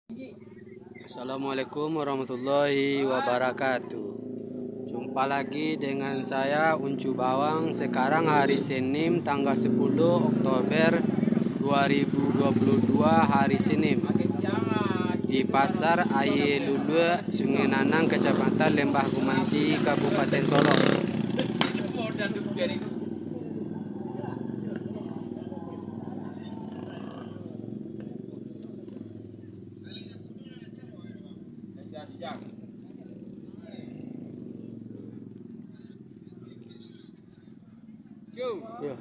Assalamualaikum warahmatullahi wabarakatuh. Jumpa lagi dengan saya Uncu Bawang. Sekarang hari Senin tanggal 10 Oktober 2022, hari Senin, di Pasar Aye Lulue, Sungai Nanang, Kecamatan Lembah Gumanti, Kabupaten Solok. Yo.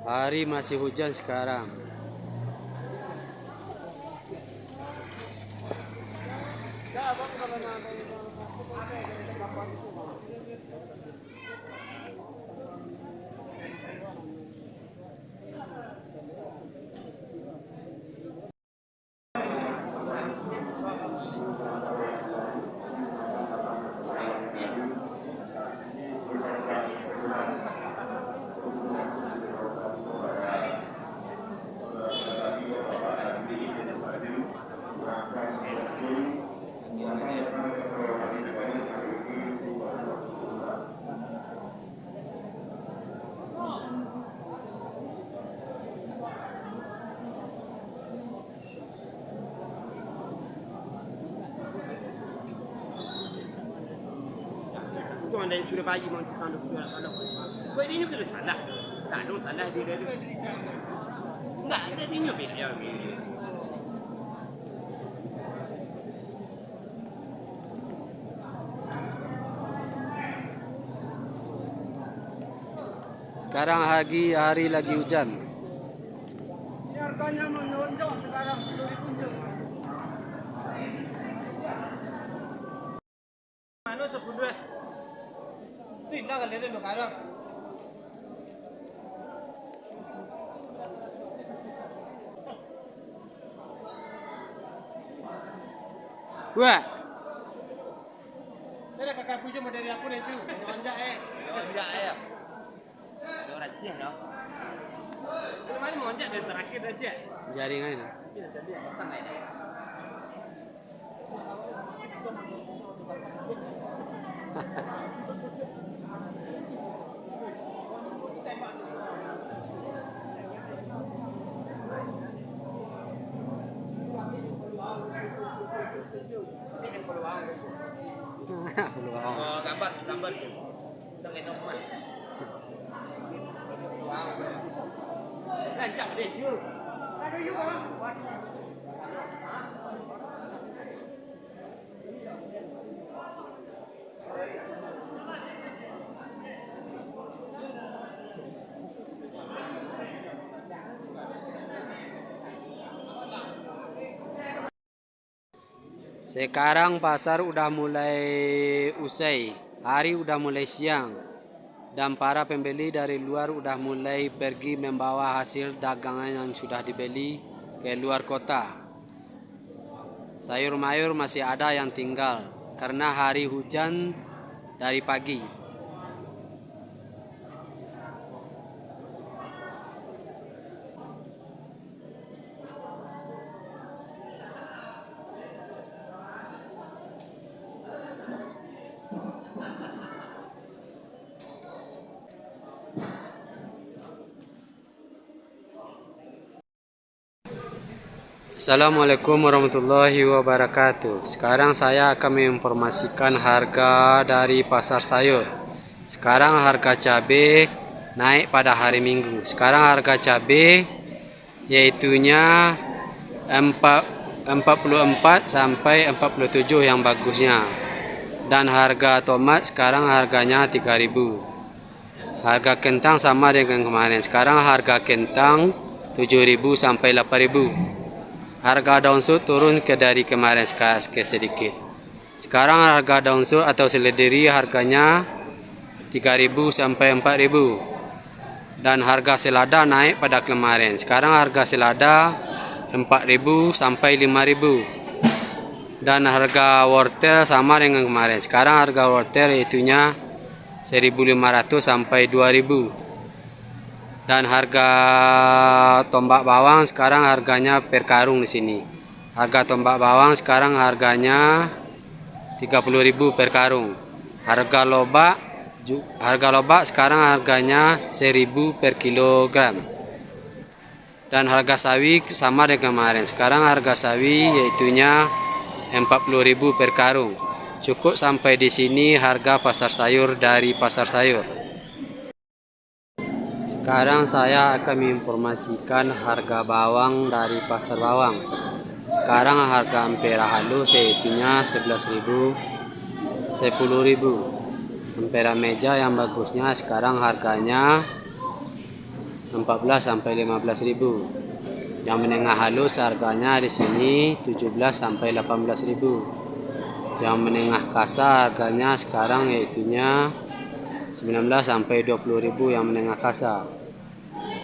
Hari masih hujan sekarang. Itu anda yang sudah pagi mau kita anda punya kalau kau ini juga salah, tak dong salah dia tu. Enggak, ada dia beda ya. Sekarang hari lagi hujan. Ini harganya menonjol sekarang belum ditunjuk. Mana sepuluh? Tidak kalau dia sekarang. Wah, Saya kakak puja dari aku nih cu, lonjak lonjak Ada orang siang dong. Kemarin lonjak dari terakhir aja. jaringan itu. Iya jadi petang lah ini. Peluang. Oh, gambar je. Kita kena teman. Rancak dia je. Ada juga lah. Sekarang pasar udah mulai usai, hari udah mulai siang, dan para pembeli dari luar udah mulai pergi membawa hasil dagangan yang sudah dibeli ke luar kota. Sayur mayur masih ada yang tinggal karena hari hujan dari pagi. Assalamualaikum warahmatullahi wabarakatuh. Sekarang saya akan menginformasikan harga dari pasar sayur. Sekarang harga cabai naik pada hari Minggu. Sekarang harga cabai yaitunya 44 sampai 47 yang bagusnya. Dan harga tomat sekarang harganya 3.000. Harga kentang sama dengan kemarin. Sekarang harga kentang 7.000 sampai 8.000. Harga daun sud turun dari kemarin sedikit. Sekarang harga daun sud atau seledri harganya 3.000 sampai 4.000. Dan harga selada naik pada kemarin. Sekarang harga selada 4.000 sampai 5.000. Dan harga wortel sama dengan kemarin. Sekarang harga wortel itunya 1.500 sampai 2.000. Dan harga tombak bawang sekarang harganya per karung di sini. Harga tombak bawang sekarang harganya 30.000 per karung. Harga lobak sekarang harganya 1.000 per kilogram. Dan harga sawi sama dengan kemarin. Sekarang harga sawi yaitunya 40.000 per karung. Cukup sampai di sini harga pasar sayur dari pasar sayur. Sekarang saya akan menginformasikan harga bawang dari pasar bawang. Sekarang harga ampera halus yaitunya 11.000, 10.000. Ampera meja yang bagusnya sekarang harganya 14 sampai 15.000. Yang menengah halus harganya di sini 17 sampai 18.000. Yang menengah kasar harganya sekarang yaitunya 19 sampai 20.000 yang menengah kasar.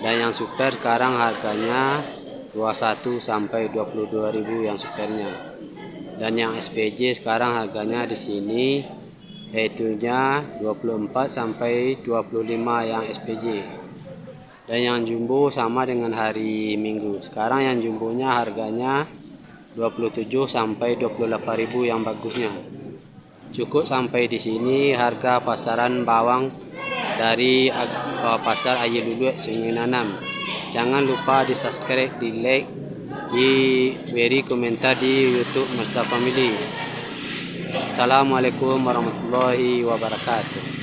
Dan yang super sekarang harganya 21 sampai 22.000 yang supernya. Dan yang SPJ sekarang harganya di sini yaitunya 24 sampai 25 yang SPJ. Dan yang jumbo sama dengan hari Minggu. Sekarang yang jumbonya harganya 27 sampai 28.000 yang bagusnya. Cukup sampai di sini harga pasaran bawang dari pasar Aye Lulu Sungai Nanam. Jangan lupa di subscribe, di like, di beri komentar di YouTube Mersa Family. Assalamualaikum warahmatullahi wabarakatuh.